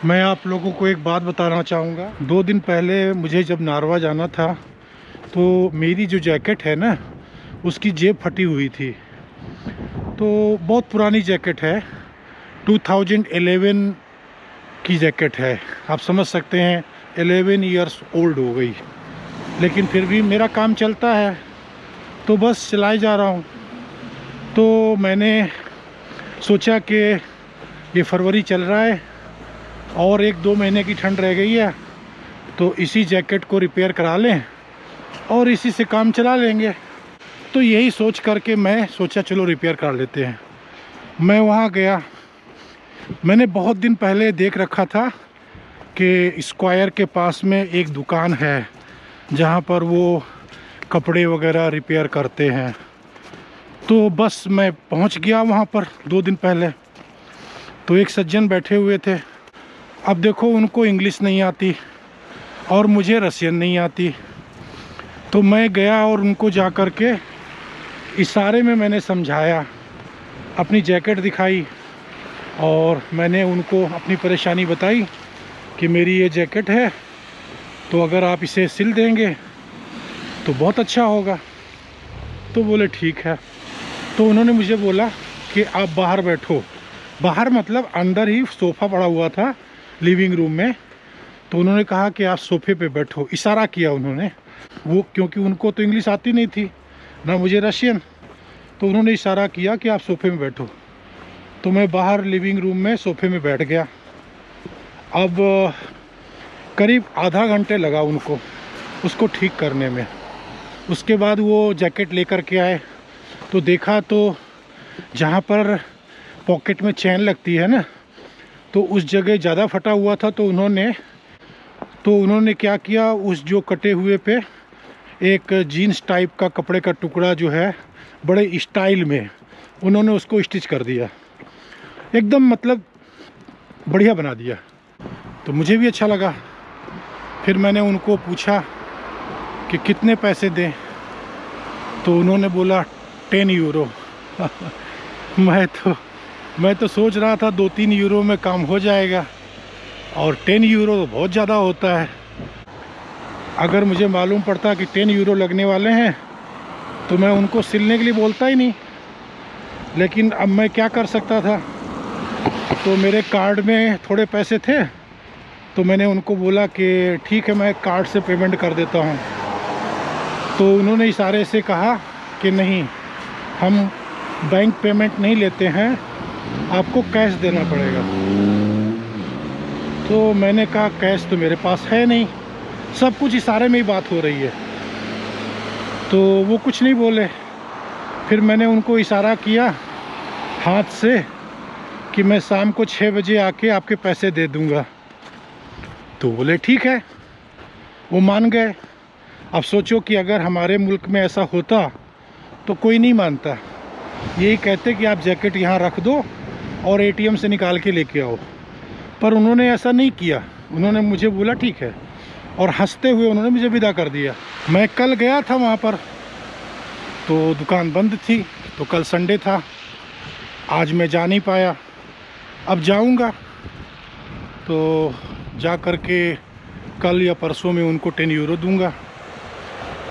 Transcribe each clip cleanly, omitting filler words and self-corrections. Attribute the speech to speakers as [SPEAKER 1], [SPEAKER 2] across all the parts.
[SPEAKER 1] मैं आप लोगों को एक बात बताना चाहूँगा। 2 दिन पहले मुझे जब नारवा जाना था तो मेरी जो जैकेट है ना, उसकी जेब फटी हुई थी। तो बहुत पुरानी जैकेट है, 2011 की जैकेट है। आप समझ सकते हैं 11 इयर्स ओल्ड हो गई, लेकिन फिर भी मेरा काम चलता है तो बस चलाए जा रहा हूँ। तो मैंने सोचा कि ये फरवरी चल रहा है और 1-2 महीने की ठंड रह गई है, तो इसी जैकेट को रिपेयर करा लें और इसी से काम चला लेंगे। तो यही सोच करके मैं सोचा चलो रिपेयर करा लेते हैं। मैं वहाँ गया, मैंने बहुत दिन पहले देख रखा था कि स्क्वायर के पास में एक दुकान है जहाँ पर वो कपड़े वगैरह रिपेयर करते हैं। तो बस मैं पहुँच गया वहाँ पर 2 दिन पहले। तो एक सज्जन बैठे हुए थे। अब देखो, उनको इंग्लिश नहीं आती और मुझे रसियन नहीं आती। तो मैं गया और उनको जा कर के इशारे में मैंने समझाया, अपनी जैकेट दिखाई और मैंने उनको अपनी परेशानी बताई कि मेरी ये जैकेट है, तो अगर आप इसे सिल देंगे तो बहुत अच्छा होगा। तो बोले ठीक है। तो उन्होंने मुझे बोला कि आप बाहर बैठो। बाहर मतलब अंदर ही सोफ़ा पड़ा हुआ था लिविंग रूम में। तो उन्होंने कहा कि आप सोफ़े पे बैठो, इशारा किया उन्होंने। वो क्योंकि उनको तो इंग्लिश आती नहीं थी, ना मुझे रशियन, तो उन्होंने इशारा किया कि आप सोफ़े में बैठो। तो मैं बाहर लिविंग रूम में सोफ़े में बैठ गया। अब करीब आधा घंटे लगा उनको उसको ठीक करने में। उसके बाद वो जैकेट लेकर के आए तो देखा तो जहाँ पर पॉकेट में चैन लगती है ना, तो उस जगह ज़्यादा फटा हुआ था। तो उन्होंने क्या किया, उस जो कटे हुए पे एक जीन्स टाइप का कपड़े का टुकड़ा जो है बड़े स्टाइल में उन्होंने उसको स्टिच कर दिया, एकदम मतलब बढ़िया बना दिया। तो मुझे भी अच्छा लगा। फिर मैंने उनको पूछा कि कितने पैसे दें, तो उन्होंने बोला 10 यूरो। मैं तो सोच रहा था 2-3 यूरो में काम हो जाएगा, और 10 यूरो तो बहुत ज़्यादा होता है। अगर मुझे मालूम पड़ता कि 10 यूरो लगने वाले हैं तो मैं उनको सिलने के लिए बोलता ही नहीं। लेकिन अब मैं क्या कर सकता था, तो मेरे कार्ड में थोड़े पैसे थे, तो मैंने उनको बोला कि ठीक है, मैं कार्ड से पेमेंट कर देता हूँ। तो उन्होंने इशारे से कहा कि नहीं, हम बैंक पेमेंट नहीं लेते हैं, आपको कैश देना पड़ेगा। तो मैंने कहा कैश तो मेरे पास है नहीं, सब कुछ इशारे में ही बात हो रही है। तो वो कुछ नहीं बोले। फिर मैंने उनको इशारा किया हाथ से कि मैं शाम को 6 बजे आके आपके पैसे दे दूंगा। तो बोले ठीक है, वो मान गए। अब सोचो कि अगर हमारे मुल्क में ऐसा होता तो कोई नहीं मानता, यही कहते कि आप जैकेट यहाँ रख दो और एटीएम से निकाल के लेके आओ। पर उन्होंने ऐसा नहीं किया, उन्होंने मुझे बोला ठीक है, और हंसते हुए उन्होंने मुझे विदा कर दिया। मैं कल गया था वहाँ पर, तो दुकान बंद थी। तो कल संडे था, आज मैं जा नहीं पाया। अब जाऊँगा तो जा कर के कल या परसों में उनको 10 यूरो दूंगा।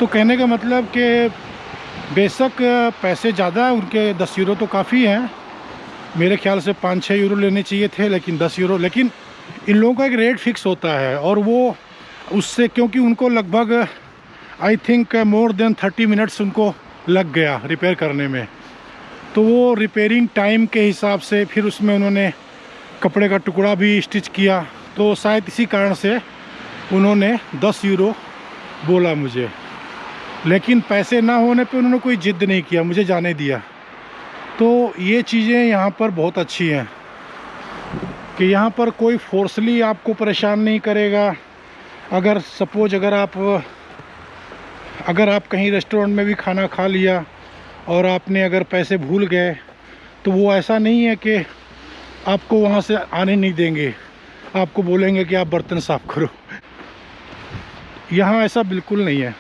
[SPEAKER 1] तो कहने का मतलब कि बेशक पैसे ज़्यादा है उनके, 10 यूरो तो काफ़ी हैं। मेरे ख्याल से 5-6 यूरो लेने चाहिए थे, लेकिन 10 यूरो। लेकिन इन लोगों का एक रेट फिक्स होता है, और वो उससे, क्योंकि उनको लगभग I think more than 30 minutes उनको लग गया रिपेयर करने में। तो वो रिपेयरिंग टाइम के हिसाब से फिर उसमें उन्होंने कपड़े का टुकड़ा भी स्टिच किया। तो शायद इसी कारण से उन्होंने 10 यूरो बोला मुझे। लेकिन पैसे ना होने पे उन्होंने कोई ज़िद नहीं किया, मुझे जाने दिया। तो ये चीज़ें यहाँ पर बहुत अच्छी हैं कि यहाँ पर कोई फोर्सली आपको परेशान नहीं करेगा। अगर सपोज अगर आप कहीं रेस्टोरेंट में भी खाना खा लिया और आपने अगर पैसे भूल गए, तो वो ऐसा नहीं है कि आपको वहाँ से आने नहीं देंगे, आपको बोलेंगे कि आप बर्तन साफ़ करो। यहाँ ऐसा बिल्कुल नहीं है,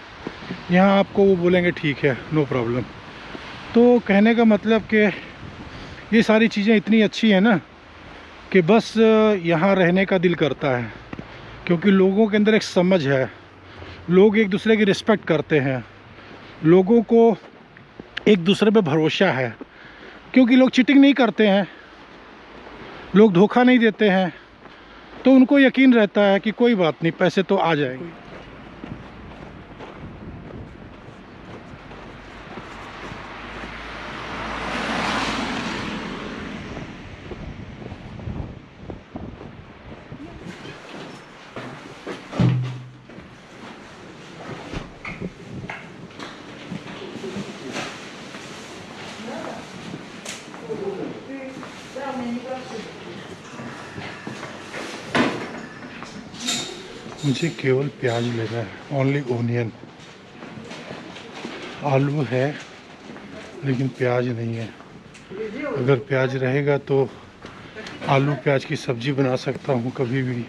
[SPEAKER 1] यहाँ आपको वो बोलेंगे ठीक है, नो प्रॉब्लम। तो कहने का मतलब कि ये सारी चीज़ें इतनी अच्छी हैं ना कि बस यहाँ रहने का दिल करता है, क्योंकि लोगों के अंदर एक समझ है, लोग एक दूसरे की रिस्पेक्ट करते हैं, लोगों को एक दूसरे पे भरोसा है, क्योंकि लोग चीटिंग नहीं करते हैं, लोग धोखा नहीं देते हैं, तो उनको यकीन रहता है कि कोई बात नहीं, पैसे तो आ जाएंगे। मुझे केवल प्याज लेना है, ओनली ओनियन। आलू है लेकिन प्याज नहीं है। अगर प्याज रहेगा तो आलू प्याज की सब्जी बना सकता हूँ कभी भी।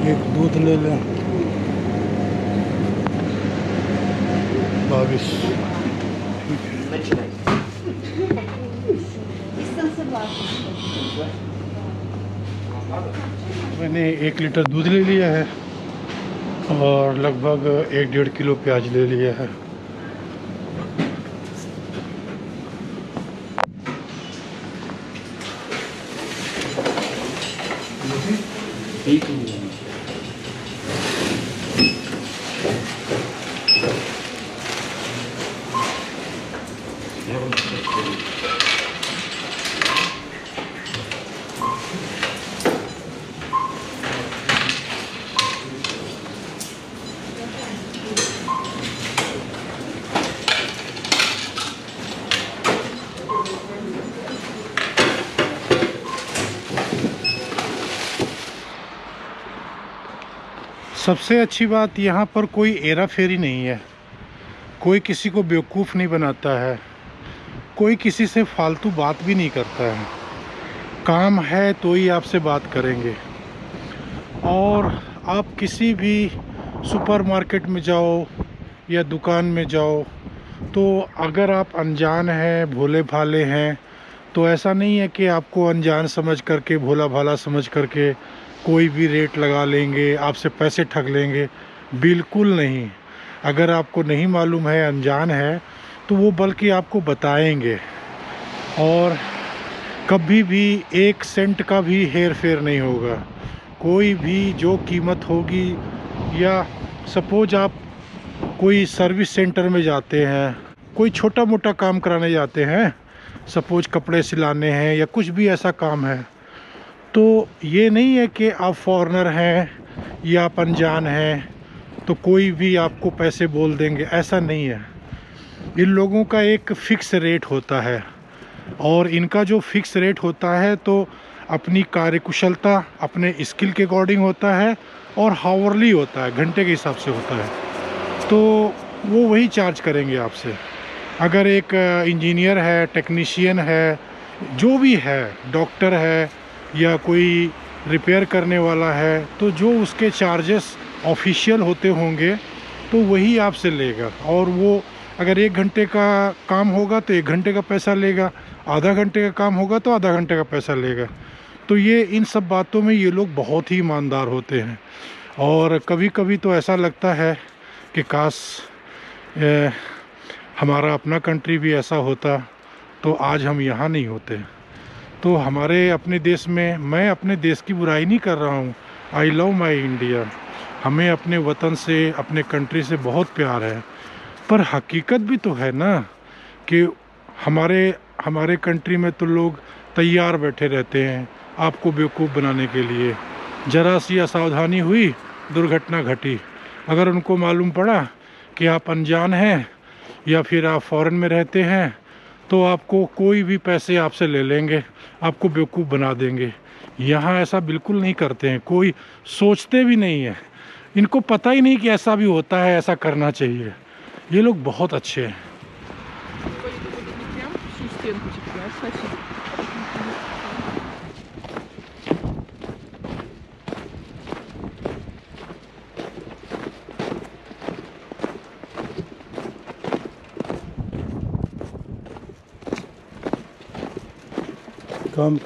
[SPEAKER 1] एक दूध ले लें, 22। मैंने 1 लीटर दूध ले लिया है और लगभग 1-1.5 किलो प्याज ले लिया है। सबसे अच्छी बात, यहाँ पर कोई हेरा फेरी नहीं है, कोई किसी को बेवकूफ़ नहीं बनाता है, कोई किसी से फालतू बात भी नहीं करता है। काम है तो ही आपसे बात करेंगे। और आप किसी भी सुपरमार्केट में जाओ या दुकान में जाओ, तो अगर आप अनजान हैं, भोले भाले हैं, तो ऐसा नहीं है कि आपको अनजान समझ करके, भोला भाला समझ करके कोई भी रेट लगा लेंगे, आपसे पैसे ठग लेंगे। बिल्कुल नहीं। अगर आपको नहीं मालूम है, अनजान है, तो वो बल्कि आपको बताएंगे। और कभी भी 1 सेंट का भी हेर फेर नहीं होगा। कोई भी जो कीमत होगी, या सपोज आप कोई सर्विस सेंटर में जाते हैं, कोई छोटा मोटा काम कराने जाते हैं, सपोज कपड़े सिलाने हैं या कुछ भी ऐसा काम है, तो ये नहीं है कि आप फॉरेनर हैं या आप अनजान हैं तो कोई भी आपको पैसे बोल देंगे, ऐसा नहीं है। इन लोगों का एक फ़िक्स रेट होता है, और इनका जो फिक्स रेट होता है तो अपनी कार्यकुशलता, अपने स्किल के अकॉर्डिंग होता है, और हावरली होता है, घंटे के हिसाब से होता है। तो वो वही चार्ज करेंगे आपसे। अगर एक इंजीनियर है, टेक्नीशियन है, जो भी है, डॉक्टर है या कोई रिपेयर करने वाला है, तो जो उसके चार्जेस ऑफिशियल होते होंगे तो वही आपसे लेगा। और वो अगर 1 घंटे का काम होगा तो 1 घंटे का पैसा लेगा, आधा घंटे का काम होगा तो आधा घंटे का पैसा लेगा। तो ये इन सब बातों में ये लोग बहुत ही ईमानदार होते हैं। और कभी कभी तो ऐसा लगता है कि काश हमारा अपना कंट्री भी ऐसा होता तो आज हम यहाँ नहीं होते। तो हमारे अपने देश में, मैं अपने देश की बुराई नहीं कर रहा हूँ, आई लव माई इंडिया, हमें अपने वतन से, अपने कंट्री से बहुत प्यार है। पर हकीकत भी तो है ना कि हमारे हमारे कंट्री में तो लोग तैयार बैठे रहते हैं आपको बेवकूफ़ बनाने के लिए। ज़रा सी असावधानी हुई, दुर्घटना घटी। अगर उनको मालूम पड़ा कि आप अनजान हैं या फिर आप फॉरेन में रहते हैं तो आपको कोई भी पैसे आपसे ले लेंगे, आपको बेवकूफ़ बना देंगे। यहाँ ऐसा बिल्कुल नहीं करते हैं, कोई सोचते भी नहीं है। इनको पता ही नहीं कि ऐसा भी होता है, ऐसा करना चाहिए। ये लोग बहुत अच्छे हैं।
[SPEAKER 2] Прям всю стенку теперь, спасибо.
[SPEAKER 1] Come.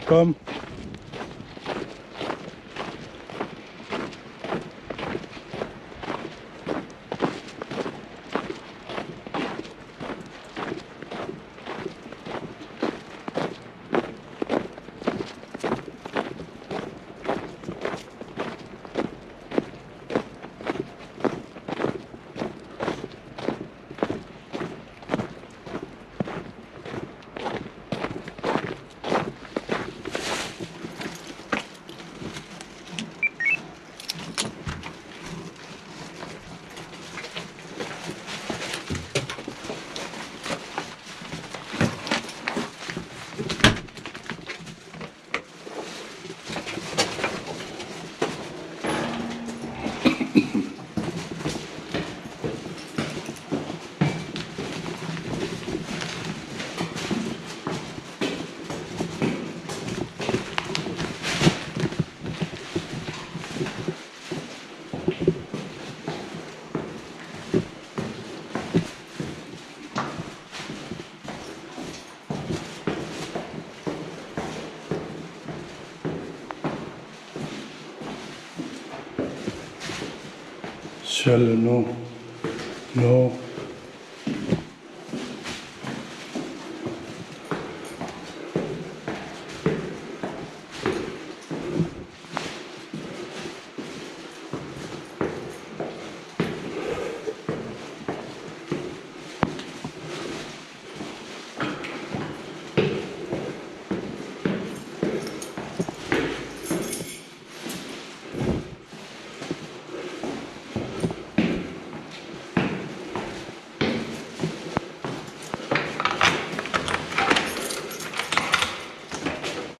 [SPEAKER 1] Come. चलो, नो नो